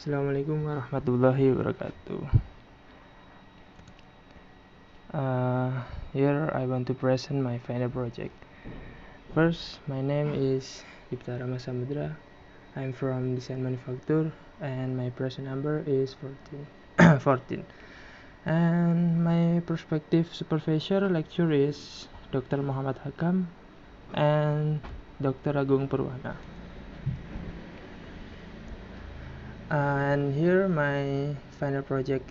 Assalamualaikum warahmatullahi wabarakatuh. Here I want to present my final project. First, my name is Dipta Rama Samudra. I'm from Design Manufacture and my present number is 14. And my prospective supervisor lecturer is Dr. Muhammad Hakam and Dr. Agung Purwana. And here my final project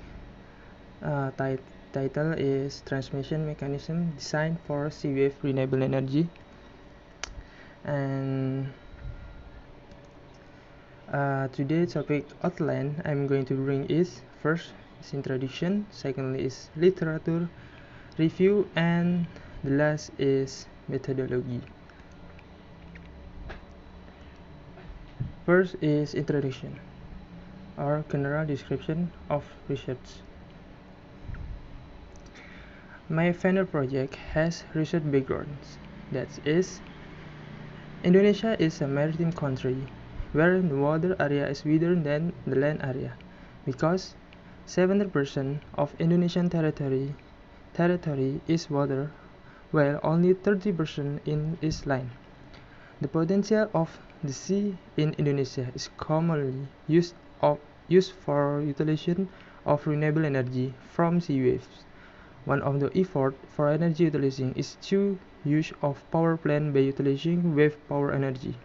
title is Transmission Mechanism Designed for C-Wave Renewable Energy. And today's topic outline I'm going to bring is first is introduction, secondly is literature review, and the last is methodology. First is introduction or general description of research. My final project has research backgrounds. That is, Indonesia is a maritime country where the water area is bigger than the land area because 70% of Indonesian territory is water, while only 30% is land. The potential of the sea in Indonesia is commonly used for utilization of renewable energy from sea waves. One of the efforts for energy utilization is to use of power plant by utilizing wave power energy.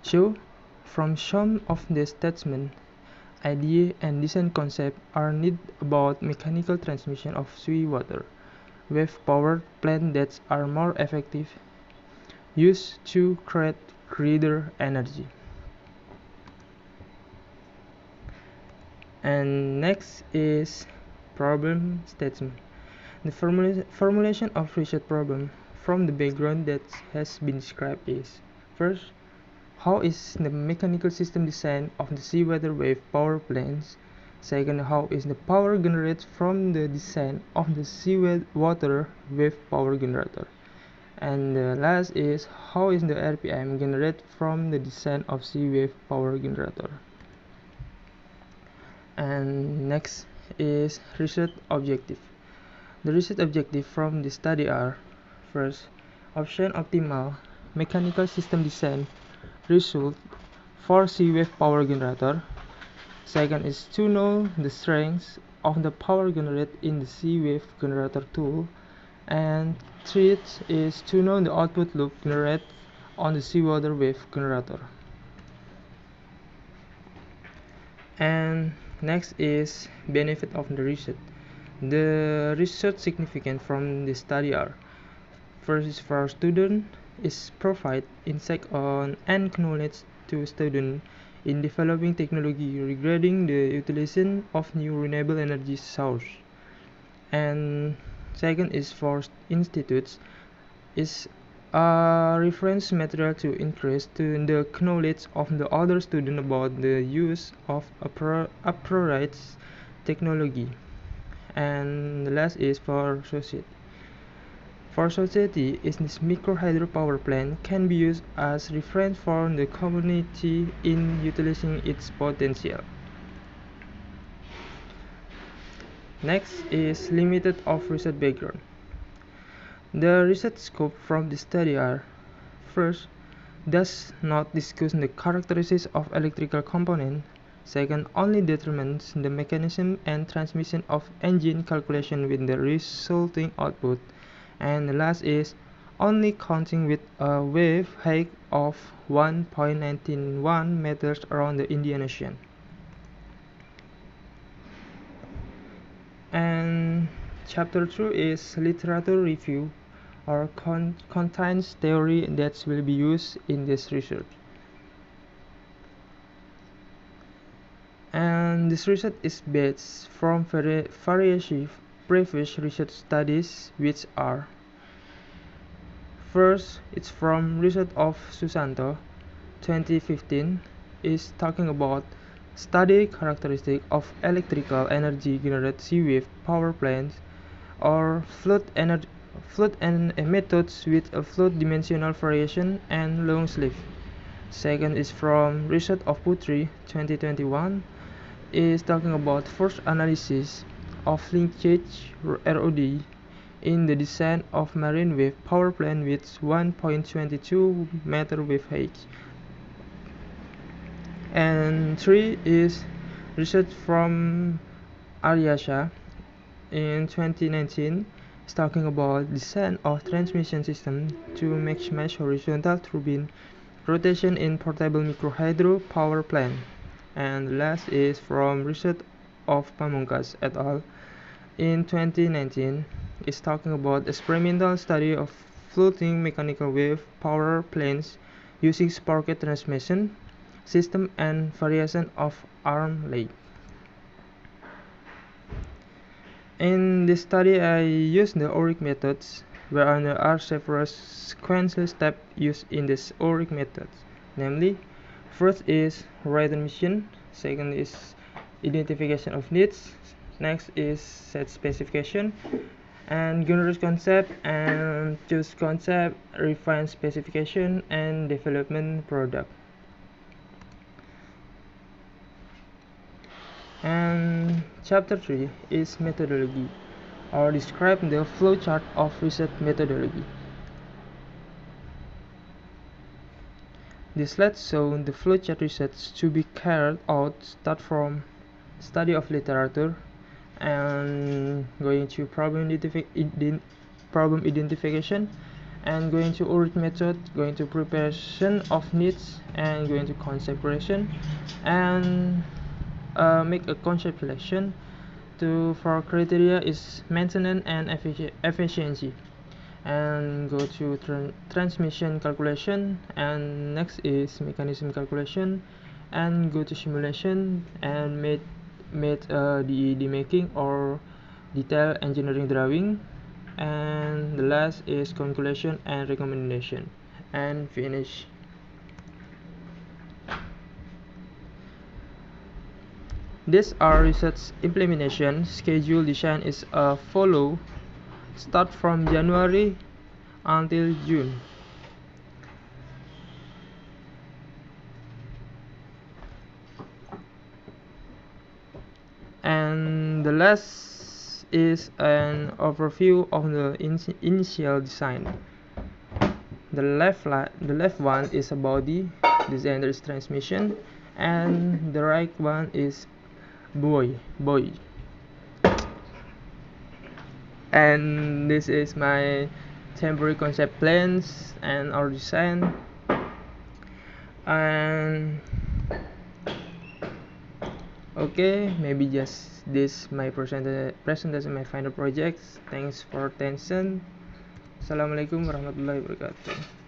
So, from some of the statements, idea and design concepts are needed about mechanical transmission of seawater, wave power plants that are more effective used to create greater energy. And next is problem statement. The formulation of research problem from the background that has been described is: first, how is the mechanical system design of the seawater wave power plants? Second, how is the power generated from the design of the seawater wave power generator? And the last is, how is the RPM generated from the design of sea wave power generator? And next is research objective. The research objective from the study are: first, option optimal mechanical system design result for sea wave power generator. Second is to know the strengths of the power generated in the sea wave generator tool. And third is to know the output loop generated on the seawater wave generator. And next is benefit of the research. The research significant from the study are: first is for student is provide insight on and knowledge to students in developing technology regarding the utilization of new renewable energy source. And second is for institutes is a reference material to increase the knowledge of the other student about the use of appropriate technology. And the last is for society. For society, is this micro hydropower plant can be used as reference for the community in utilizing its potential. Next is limited of research background. The research scope from the study are: first, does not discuss the characteristics of electrical component. Second, only determines the mechanism and transmission of engine calculation with the resulting output. And the last is only counting with a wave height of 1.91 meters around the Indian Ocean. And chapter 2 is literature review, or contains theory that will be used in this research. And this research is based from various previous research studies, which are: first, it's from research of Susanto 2015, is talking about study characteristic of electrical energy generated sea wave power plants or flood and methods with a flood dimensional variation and long sleeve. Second is from Research of Putri 2021, is talking about first analysis of linkage ROD in the design of marine wave power plant with 1.22 meter wave height. And 3 is research from Aryasha in 2019, is talking about design of transmission system to maximize horizontal turbine rotation in portable microhydro power plant. And last is from research of Pamungkas et al. In 2019, is talking about experimental study of floating mechanical wave power plants using sprocket transmission system and variation of arm length. In this study, I used the ORIC methods, where there are several sequential steps used in this ORIC method. Namely, first is written mission, second is identification of needs, next is set specification, and generate concept, and choose concept, refine specification, and development product. And chapter 3 is methodology, or describe the flowchart of research methodology. This slide shows the flowchart research to be carried out start from study of literature and going to problem identification, and going to ORIC method, going to preparation of needs, and going to concept creation, and make a concept selection. For criteria is maintenance and efficiency, and go to transmission calculation, and next is mechanism calculation, and go to simulation and made DED making or detail engineering drawing, and the last is conclusion and recommendation, and finish. This our research implementation schedule. Design is a follow, start from January until June. And the last is an overview of the initial design. The left one is a body, designer is transmission, and the right one is buoy. And this is my temporary concept plans and our design. And okay, maybe just this my presentation, my final projects. Thanks for attention. Assalamualaikum warahmatullahi wabarakatuh.